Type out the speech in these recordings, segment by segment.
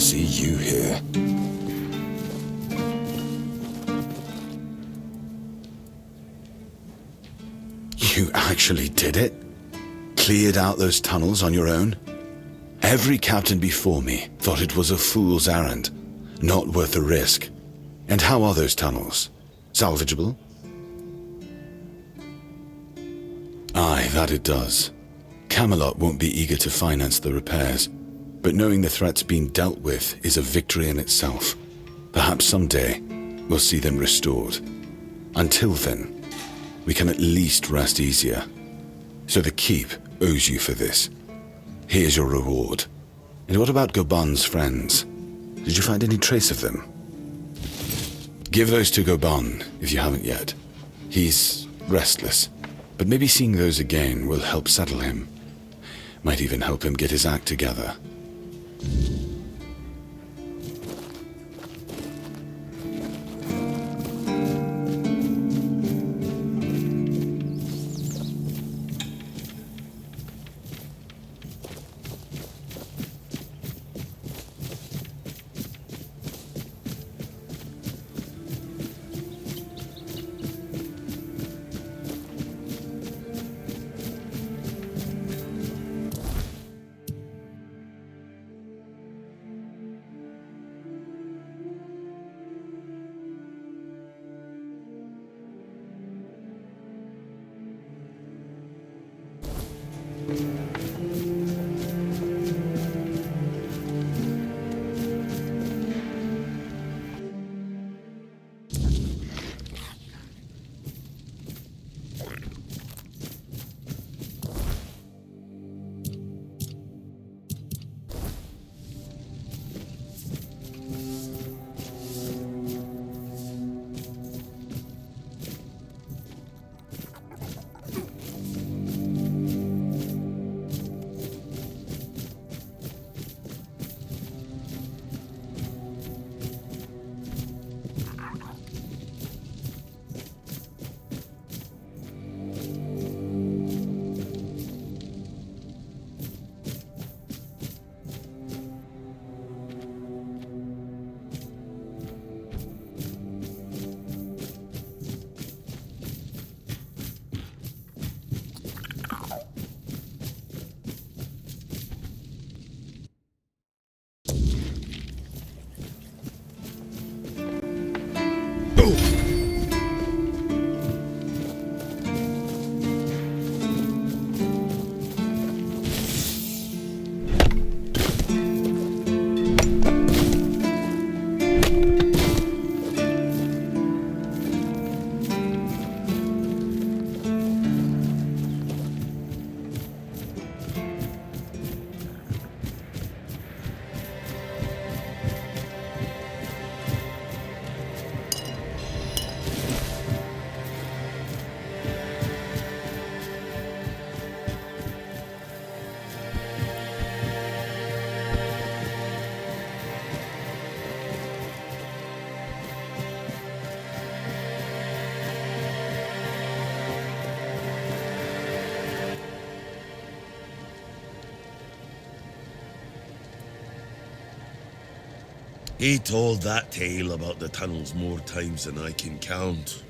see you here. You actually did it? Cleared out those tunnels on your own? Every captain before me thought it was a fool's errand, not worth the risk. And how are those tunnels? Salvageable? Aye, that it does. Camelot won't be eager to finance the repairs, but knowing the threat's been dealt with is a victory in itself. Perhaps someday we'll see them restored. Until then, we can at least rest easier. So the keep owes you for this. Here's your reward. And what about Goban's friends? Did you find any trace of them? Give those to Goban, if you haven't yet. He's restless, but maybe seeing those again will help settle him. Might even help him get his act together. He told that tale about the tunnels more times than I can count,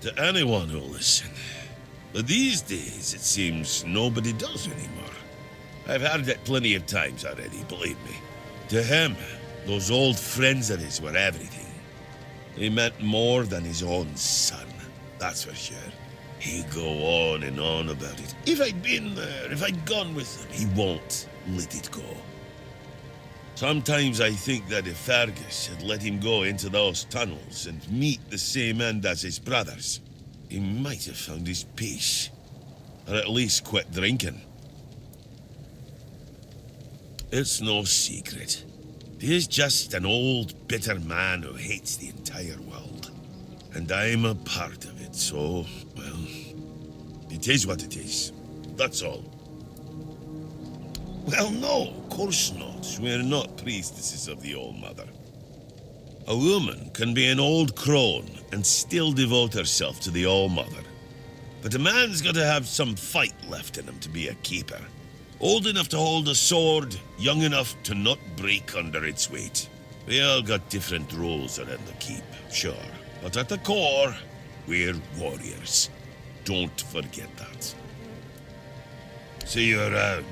to anyone who'll listen. But these days, it seems nobody does anymore. I've heard it plenty of times already, believe me. To him, those old friends of his were everything. They meant more than his own son, that's for sure. He'd go on and on about it. If I'd been there, if I'd gone with him, he won't let it go. Sometimes I think that if Fergus had let him go into those tunnels and meet the same end as his brothers, he might have found his peace. Or at least quit drinking. It's no secret. He is just an old, bitter man who hates the entire world. And I'm a part of it, so, well, it is what it is. That's all. Well, no, of course not. We're not priestesses of the All-Mother. A woman can be an old crone and still devote herself to the All-Mother. But a man's got to have some fight left in him to be a keeper. Old enough to hold a sword, young enough to not break under its weight. We all got different roles around the keep, sure. But at the core, we're warriors. Don't forget that. See you around.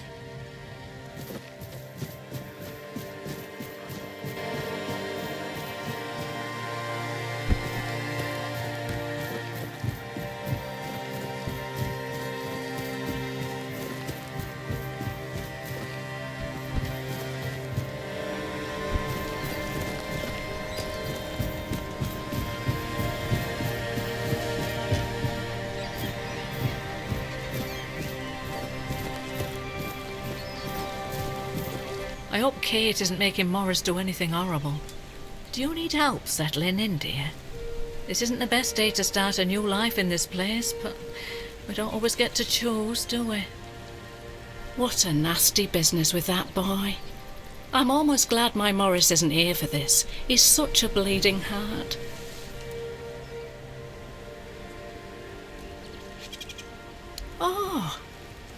I hope Kate isn't making Morris do anything horrible. Do you need help settling in, dear? This isn't the best day to start a new life in this place, but we don't always get to choose, do we? What a nasty business with that boy. I'm almost glad my Morris isn't here for this. He's such a bleeding heart. Oh,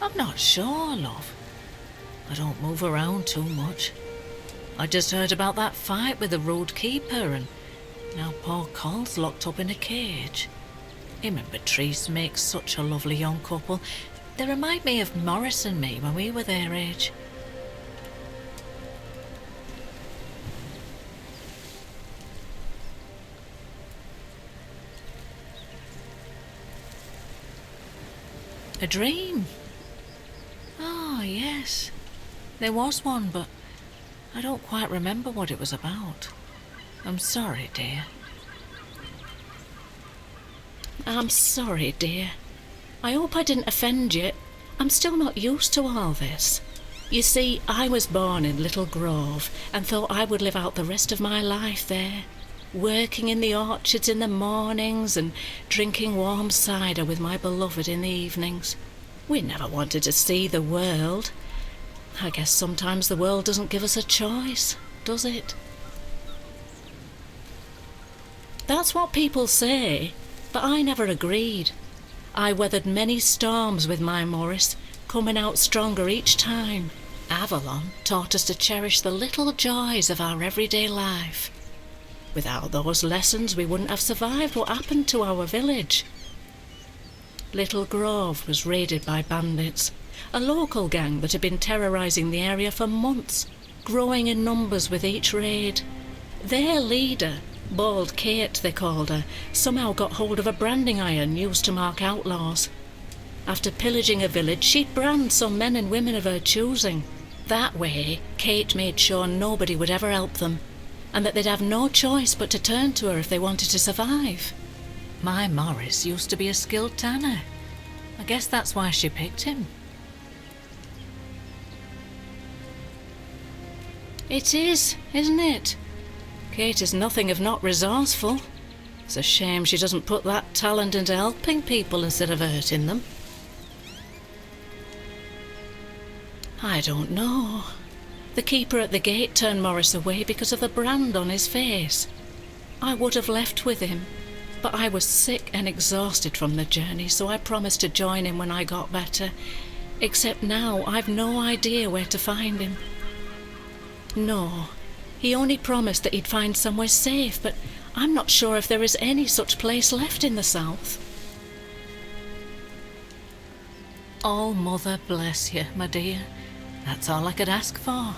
I'm not sure, love. I don't move around too much. I just heard about that fight with the rude keeper, and now poor Cole's locked up in a cage. Him and Patrice make such a lovely young couple. They remind me of Morris and me when we were their age. A dream? Oh, yes. There was one, but I don't quite remember what it was about. I'm sorry, dear. I'm sorry, dear. I hope I didn't offend you. I'm still not used to all this. You see, I was born in Little Grove and thought I would live out the rest of my life there, working in the orchards in the mornings and drinking warm cider with my beloved in the evenings. We never wanted to see the world. I guess sometimes the world doesn't give us a choice, does it? That's what people say, but I never agreed. I weathered many storms with my Morris, coming out stronger each time. Avalon taught us to cherish the little joys of our everyday life. Without those lessons, we wouldn't have survived what happened to our village. Little Grove was raided by bandits, a local gang that had been terrorising the area for months, growing in numbers with each raid. Their leader, Bald Kate they called her, somehow got hold of a branding iron used to mark outlaws. After pillaging a village, she'd brand some men and women of her choosing. That way, Kate made sure nobody would ever help them, and that they'd have no choice but to turn to her if they wanted to survive. My Morris used to be a skilled tanner. I guess that's why she picked him. It is, isn't it? Kate is nothing if not resourceful. It's a shame she doesn't put that talent into helping people instead of hurting them. I don't know. The keeper at the gate turned Morris away because of the brand on his face. I would have left with him, but I was sick and exhausted from the journey, so I promised to join him when I got better. Except now I've no idea where to find him. No, he only promised that he'd find somewhere safe, but I'm not sure if there is any such place left in the south. Oh, Mother bless you, my dear. That's all I could ask for.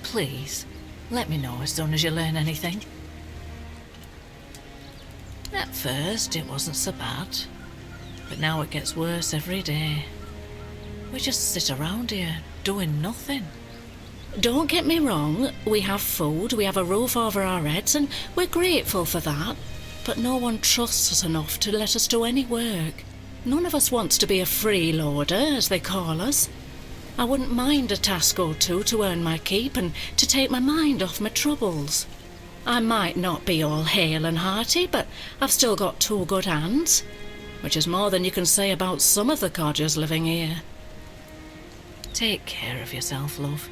Please, let me know as soon as you learn anything. At first, it wasn't so bad, but now it gets worse every day. We just sit around here, doing nothing. Don't get me wrong, we have food, we have a roof over our heads, and we're grateful for that, but no one trusts us enough to let us do any work. None of us wants to be a freeloader, as they call us. I wouldn't mind a task or two to earn my keep and to take my mind off my troubles. I might not be all hale and hearty, but I've still got two good hands, which is more than you can say about some of the codgers living here. Take care of yourself, love.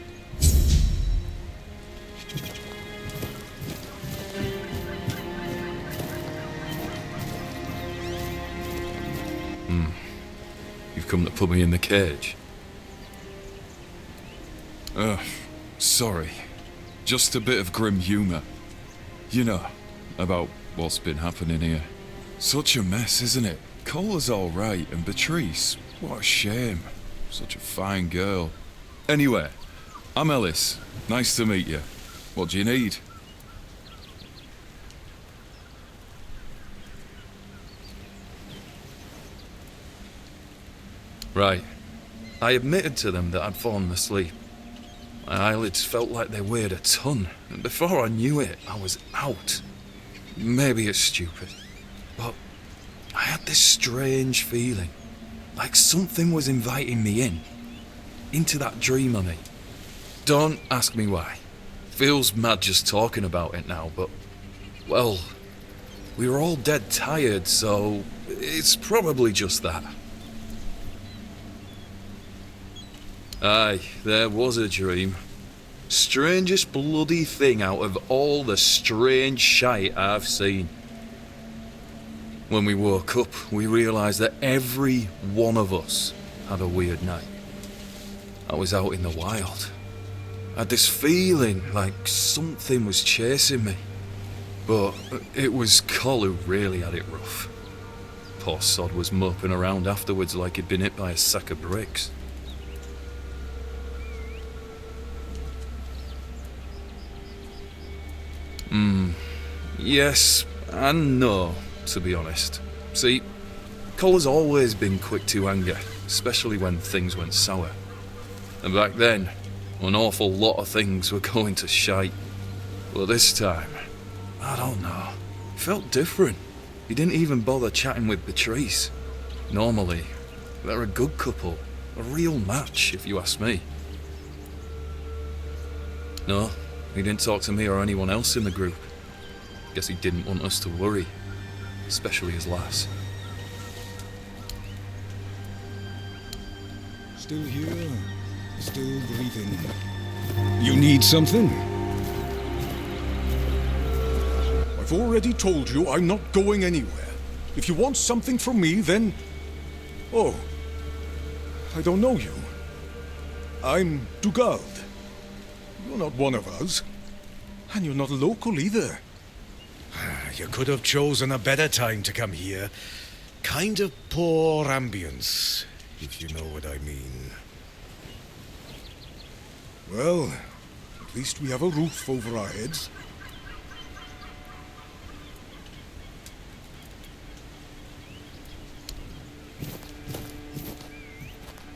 You've come to put me in the cage. Sorry. Just a bit of grim humour. You know, about what's been happening here. Such a mess, isn't it? Cola's alright, and Beatrice, what a shame. Such a fine girl. Anyway, I'm Ellis. Nice to meet you. What do you need? Right. I admitted to them that I'd fallen asleep. My eyelids felt like they weighed a ton, and before I knew it, I was out. Maybe it's stupid, but I had this strange feeling, like something was inviting me into that dream I mean. Don't ask me why. Feels mad just talking about it now, but, well, we were all dead tired, so it's probably just that. Aye, there was a dream. Strangest bloody thing out of all the strange shite I've seen. When we woke up, we realised that every one of us had a weird night. I was out in the wild. I had this feeling like something was chasing me. But it was Col who really had it rough. Poor sod was moping around afterwards like he'd been hit by a sack of bricks. Yes and no, to be honest. See, Col has always been quick to anger, especially when things went sour. And back then, an awful lot of things were going to shite. But this time, I don't know, it felt different. He didn't even bother chatting with Beatrice. Normally, they're a good couple, a real match, if you ask me. No, he didn't talk to me or anyone else in the group. Guess he didn't want us to worry, especially his lass. Still here, still breathing. You need something? I've already told you I'm not going anywhere. If you want something from me, then... Oh, I don't know you. I'm Dugald. You're not one of us. And you're not local either. You could have chosen a better time to come here. Kind of poor ambience, if you know what I mean. Well, at least we have a roof over our heads.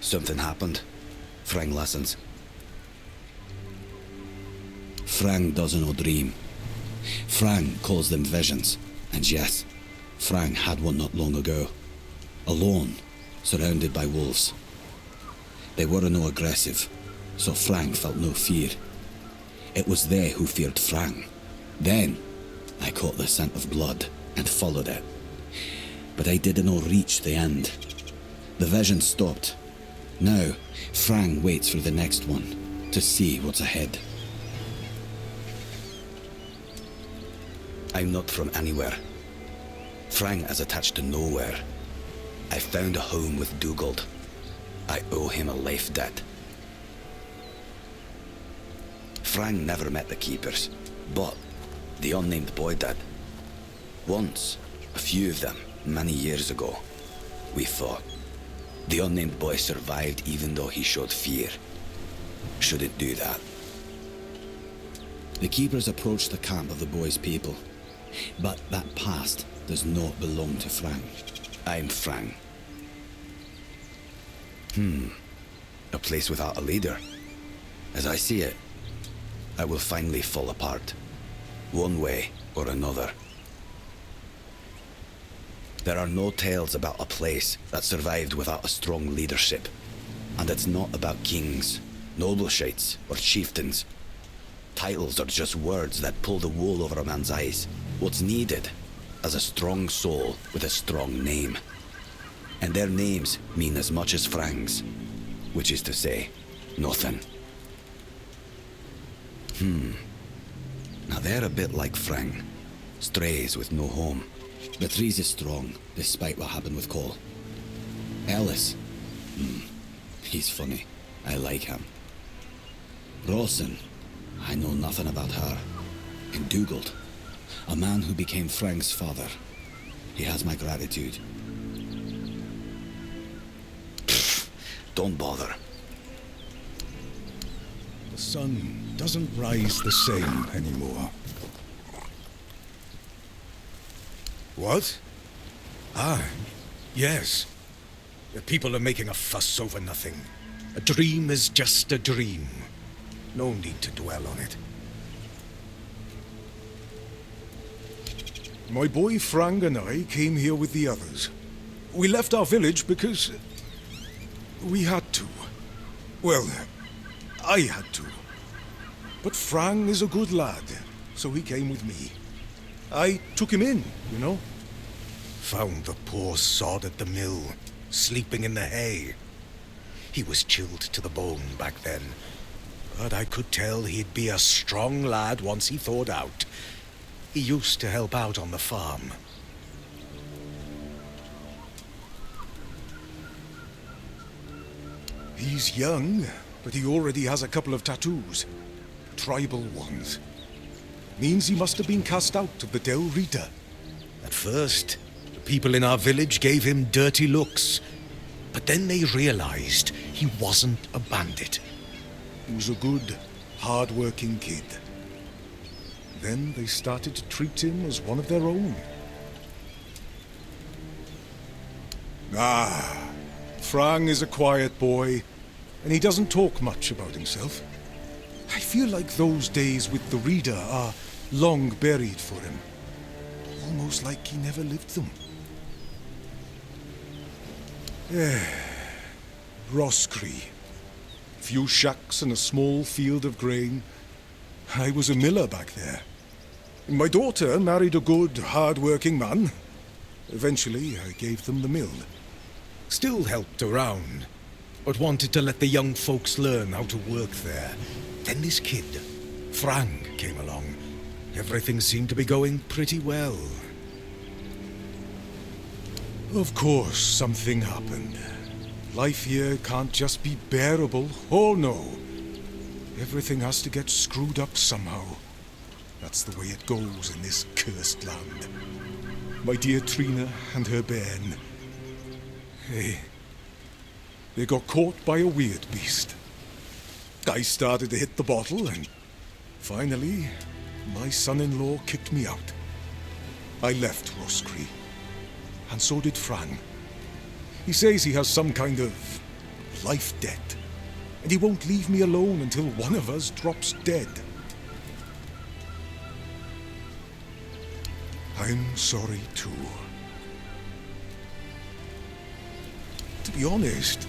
Something happened. Frang listens. Frang doesn't know dream. Frang calls them visions, and yes, Frang had one not long ago. Alone, surrounded by wolves. They were no aggressive, so Frang felt no fear. It was they who feared Frang. Then, I caught the scent of blood and followed it. But I didn't reach the end. The vision stopped. Now, Frang waits for the next one, to see what's ahead. I'm not from anywhere. Frang is attached to nowhere. I found a home with Dugald. I owe him a life debt. Frang never met the keepers, but the unnamed boy did. Once, a few of them, many years ago, we fought. The unnamed boy survived even though he showed fear. Shouldn't do that. The keepers approached the camp of the boy's people. But that past does not belong to Frang. I'm Frang. A place without a leader. As I see it, I will finally fall apart. One way or another. There are no tales about a place that survived without a strong leadership. And it's not about kings, nobleshites, or chieftains. Titles are just words that pull the wool over a man's eyes. What's needed is a strong soul with a strong name. And their names mean as much as Frang's, which is to say, nothing. Now they're a bit like Frang, strays with no home. Beatrice is strong, despite what happened with Cole. Ellis, he's funny. I like him. Rawson, I know nothing about her. And Dugald, a man who became Frank's father. He has my gratitude. Don't bother. The sun doesn't rise the same anymore. What? Ah, yes. The people are making a fuss over nothing. A dream is just a dream. No need to dwell on it. My boy Frank and I came here with the others. We left our village because we had to. Well, I had to. But Frank is a good lad, so he came with me. I took him in, you know. Found the poor sod at the mill, sleeping in the hay. He was chilled to the bone back then, but I could tell he'd be a strong lad once he thawed out. He used to help out on the farm. He's young, but he already has a couple of tattoos. Tribal ones. Means he must have been cast out of the Del Rita. At first, the people in our village gave him dirty looks. But then they realized he wasn't a bandit. He was a good, hard-working kid. Then they started to treat him as one of their own. Ah, Frank is a quiet boy, and he doesn't talk much about himself. I feel like those days with the reader are long buried for him. Almost like he never lived them. Roscree. Few shacks and a small field of grain. I was a miller back there. My daughter married a good, hard-working man. Eventually, I gave them the mill. Still helped around, but wanted to let the young folks learn how to work there. Then this kid, Frank, came along. Everything seemed to be going pretty well. Of course, something happened. Life here can't just be bearable. Oh no. Everything has to get screwed up somehow. That's the way it goes in this cursed land. My dear Trina and her bairn. They got caught by a weird beast. I started to hit the bottle and finally, my son-in-law kicked me out. I left Roscree. And so did Frank. He says he has some kind of life debt. And he won't leave me alone until one of us drops dead. I'm sorry too. To be honest,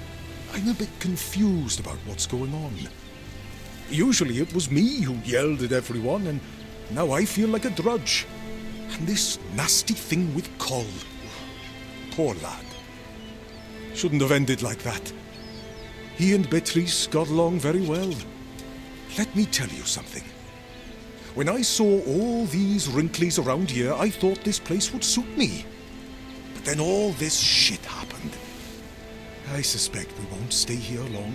I'm a bit confused about what's going on. Usually it was me who yelled at everyone, and now I feel like a drudge. And this nasty thing with Coll. Poor lad. Shouldn't have ended like that. He and Beatrice got along very well. Let me tell you something. When I saw all these wrinklies around here, I thought this place would suit me. But then all this shit happened. I suspect we won't stay here long.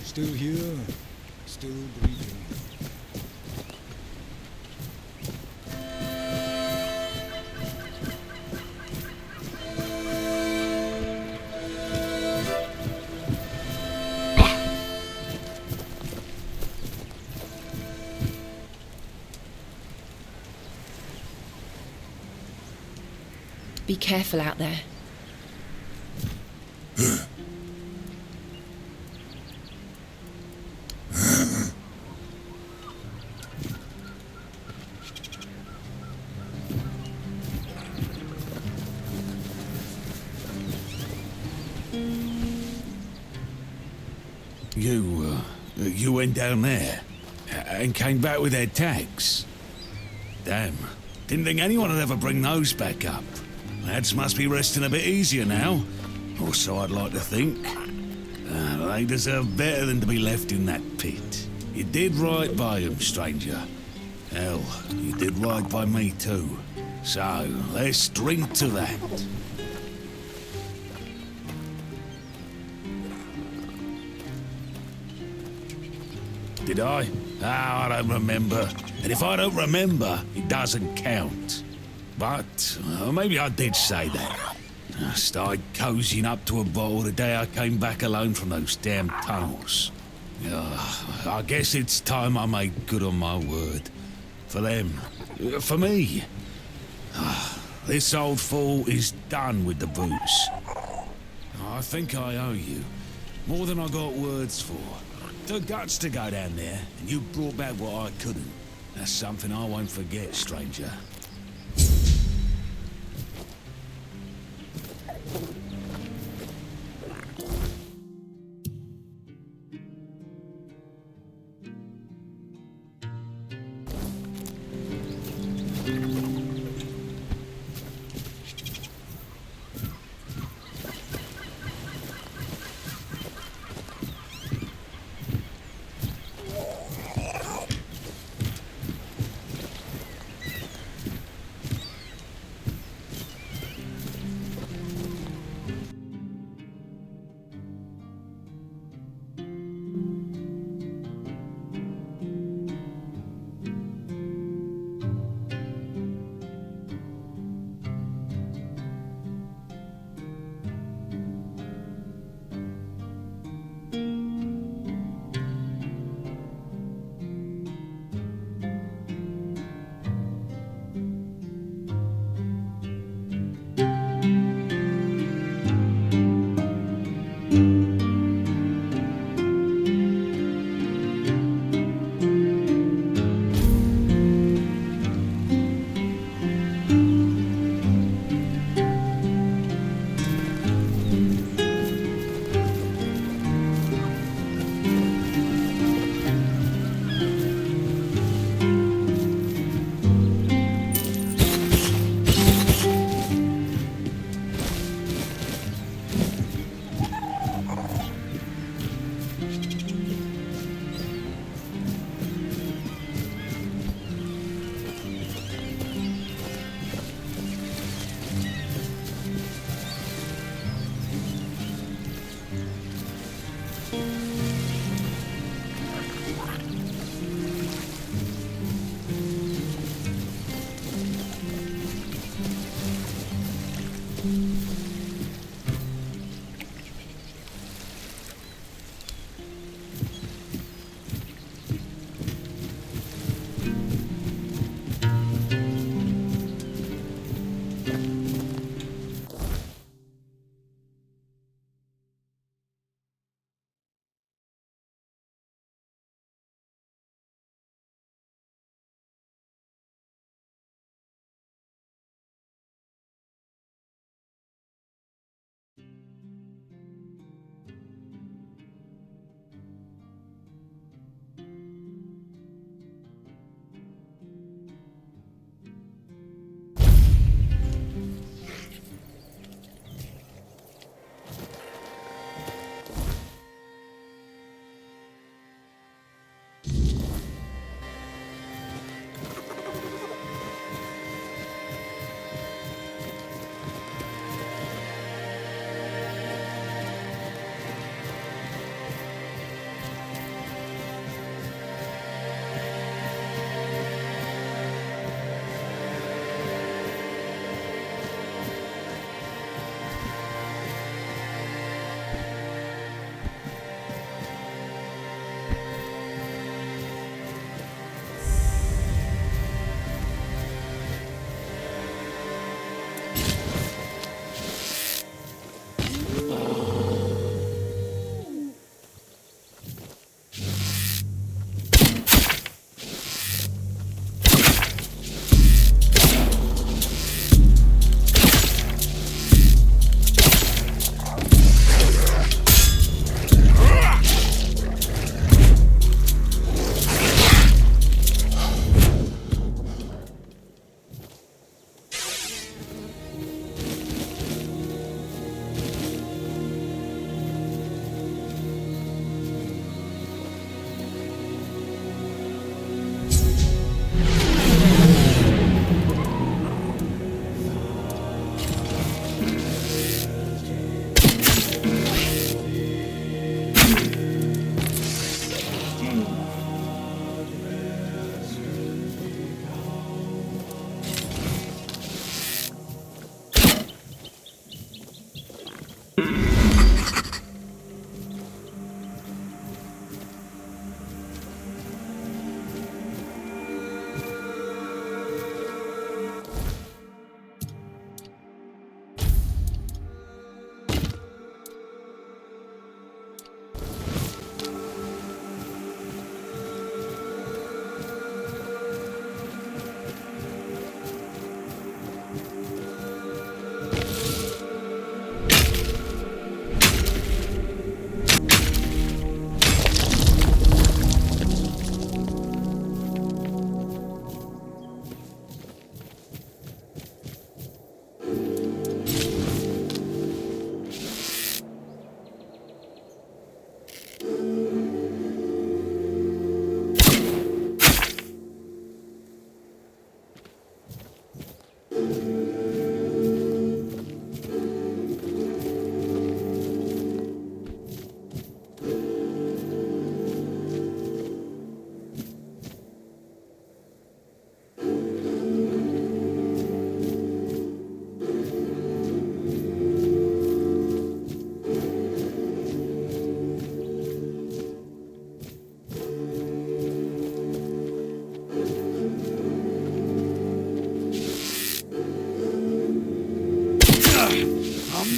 Still here, still breathing. Be careful out there. you went down there and came back with their tags. Damn. Didn't think anyone would ever bring those back up. Lads must be resting a bit easier now. Or so I'd like to think. They deserve better than to be left in that pit. You did right by them, stranger. Hell, you did right by me too. So, let's drink to that. Did I? Oh, I don't remember. And if I don't remember, it doesn't count. But, maybe I did say that. I started cozying up to a bottle the day I came back alone from those damn tunnels. I guess it's time I made good on my word. For them. For me. This old fool is done with the booze. I think I owe you. More than I got words for. The guts to go down there, and you brought back what I couldn't. That's something I won't forget, stranger.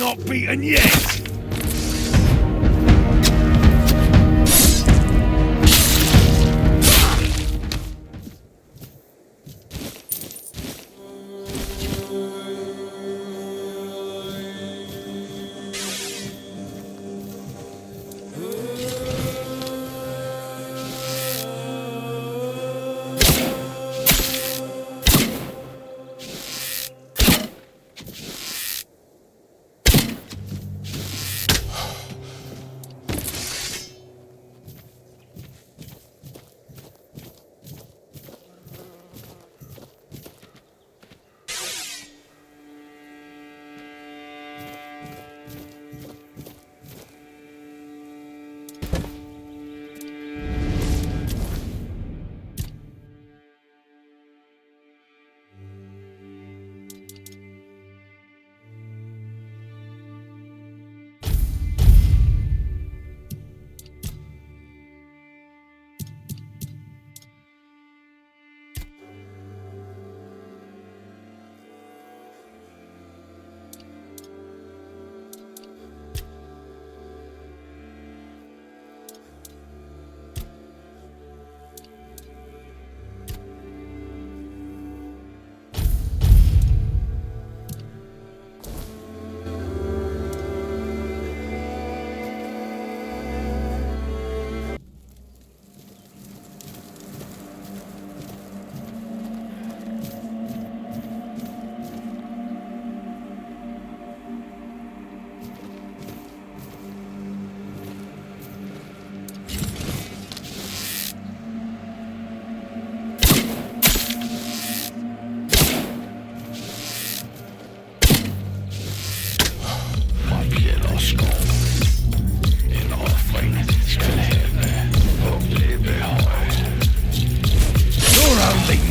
not beaten yet!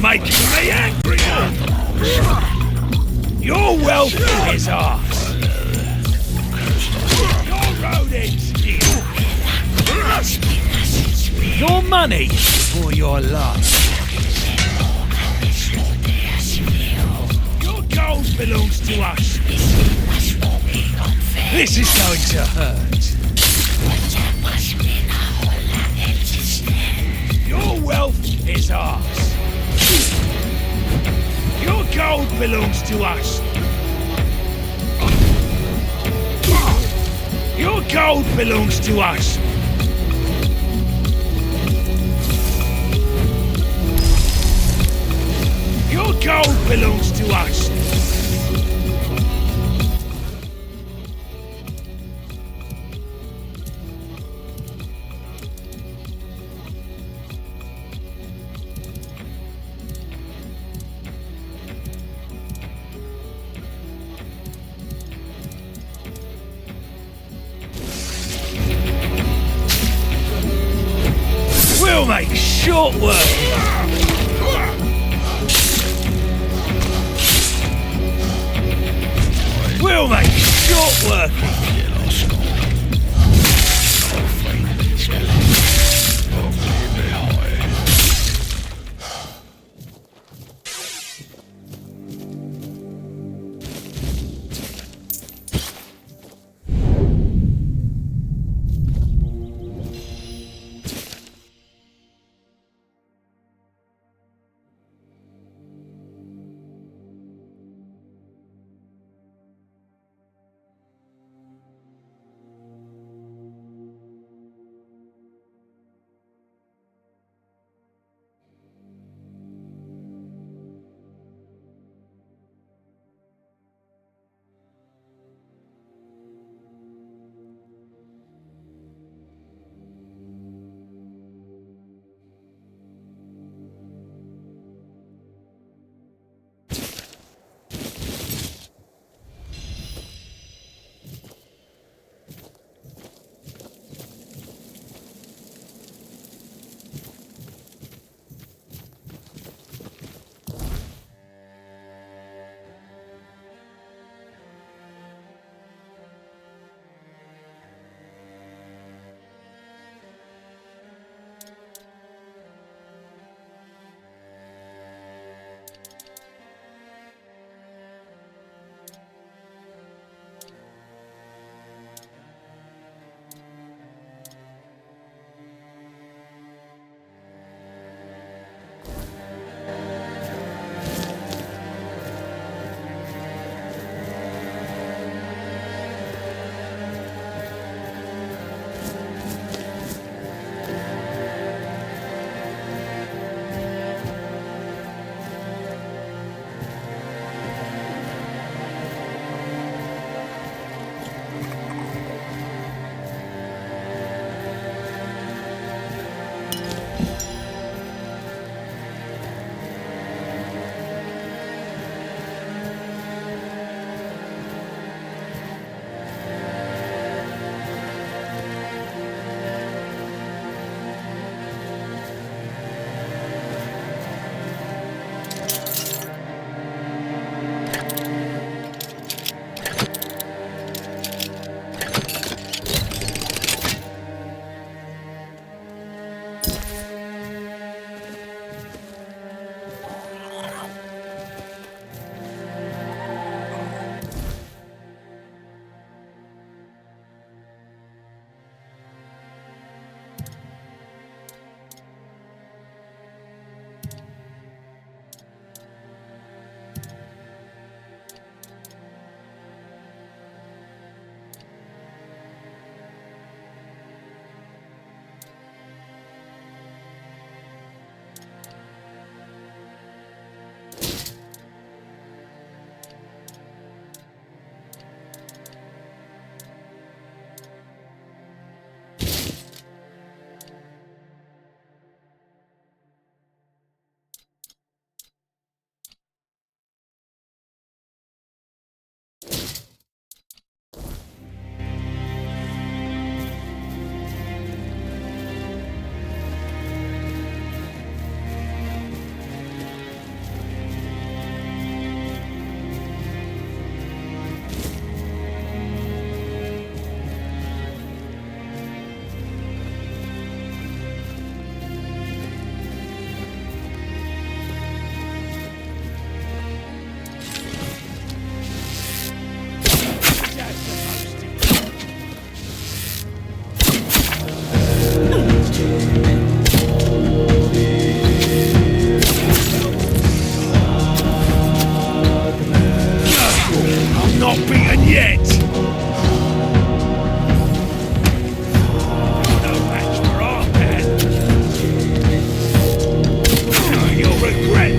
Making me angrier! Your wealth is ours! Your road ends here! Your money for your life! Your gold belongs to us! This is going to hurt! Your wealth is ours! Your gold belongs to us! Your gold belongs to us! Your gold belongs to us! We'll make short work! We'll make short work!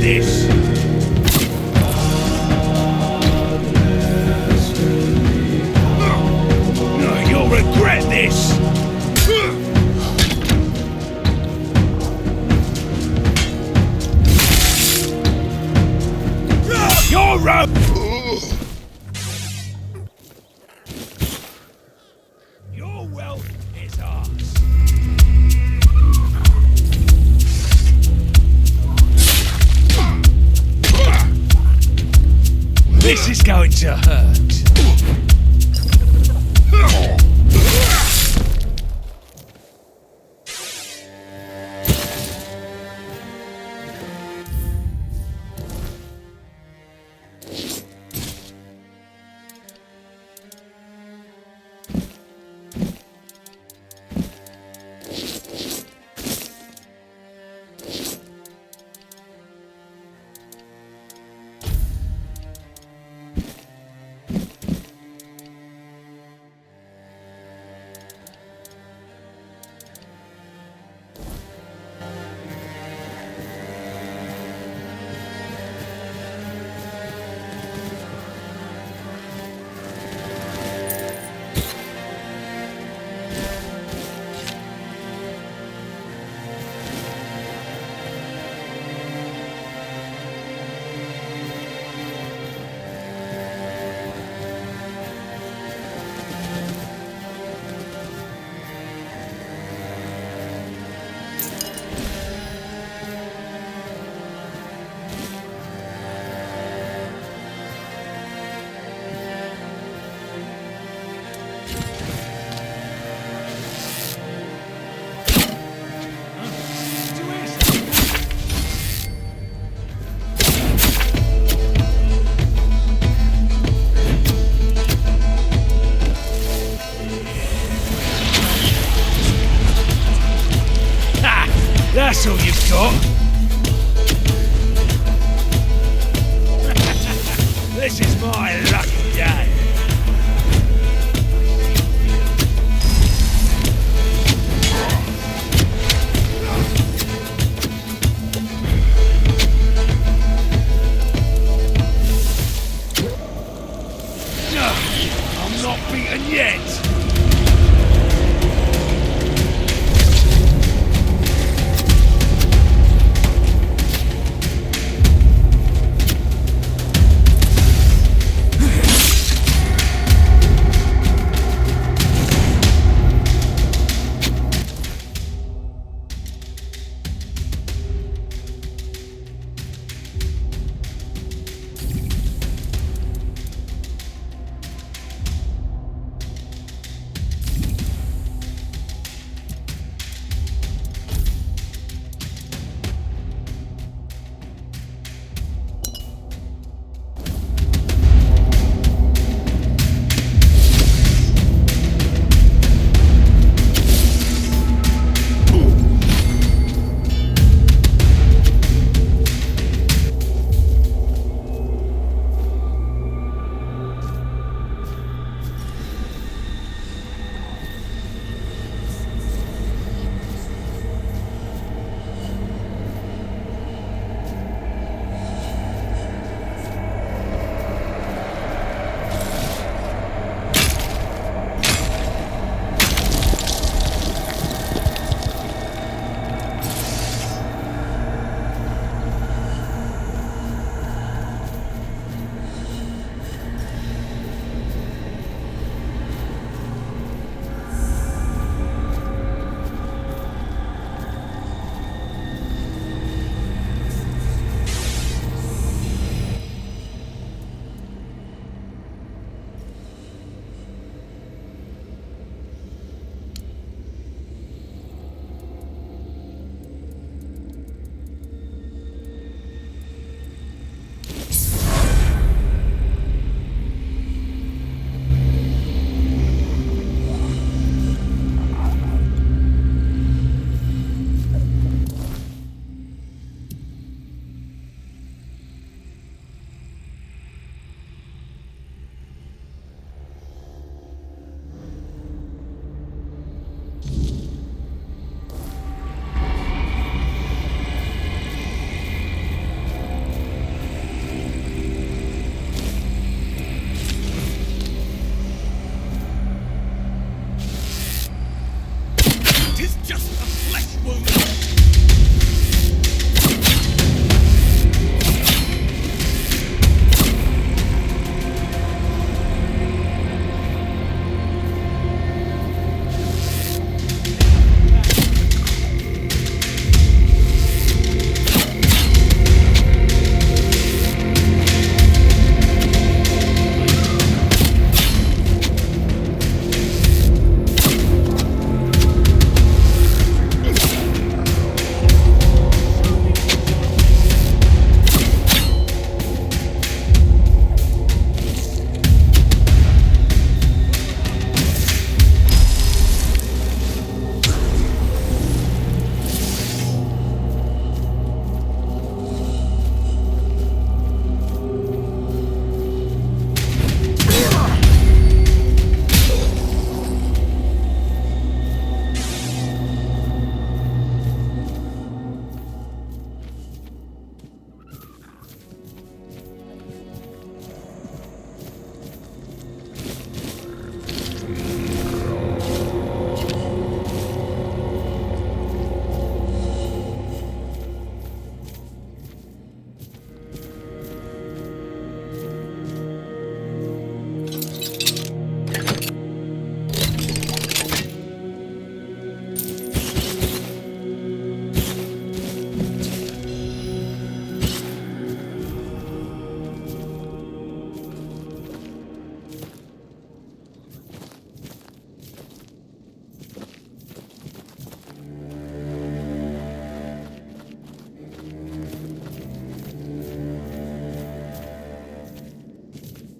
this! You'll regret this! You're up! Your wealth is ours. This is going to hurt.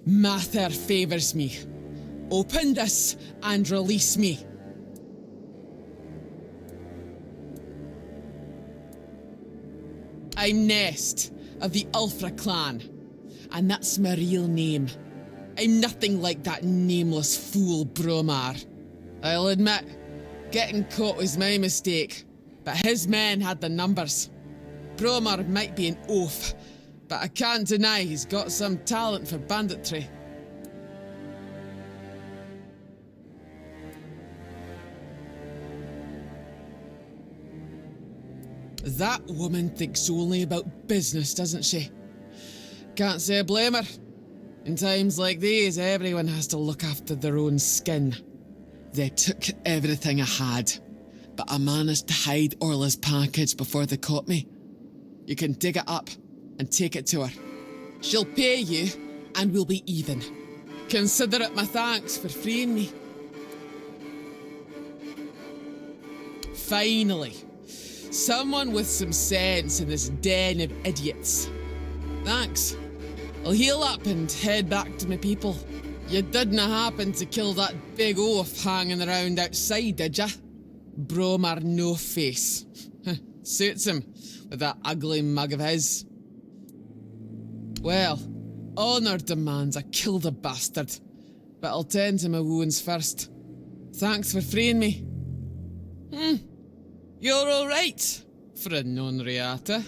Mather favours me. Open this and release me. I'm Nest of the Ulfra clan, and that's my real name. I'm nothing like that nameless fool Bromar. I'll admit, getting caught was my mistake, but his men had the numbers. Bromar might be an oaf, but I can't deny he's got some talent for banditry. That woman thinks only about business, doesn't she? Can't say I blame her. In times like these, everyone has to look after their own skin. They took everything I had, but I managed to hide Orla's package before they caught me. You can dig it up and take it to her. She'll pay you, and we'll be even. Consider it my thanks for freeing me. Finally, someone with some sense in this den of idiots. Thanks. I'll heal up and head back to my people. You didn't happen to kill that big oaf hanging around outside, did ya? Bromar no face. Suits him with that ugly mug of his. Well, honour demands I kill the bastard, but I'll tend to my wounds first. Thanks for freeing me. You're all right for a non-reata.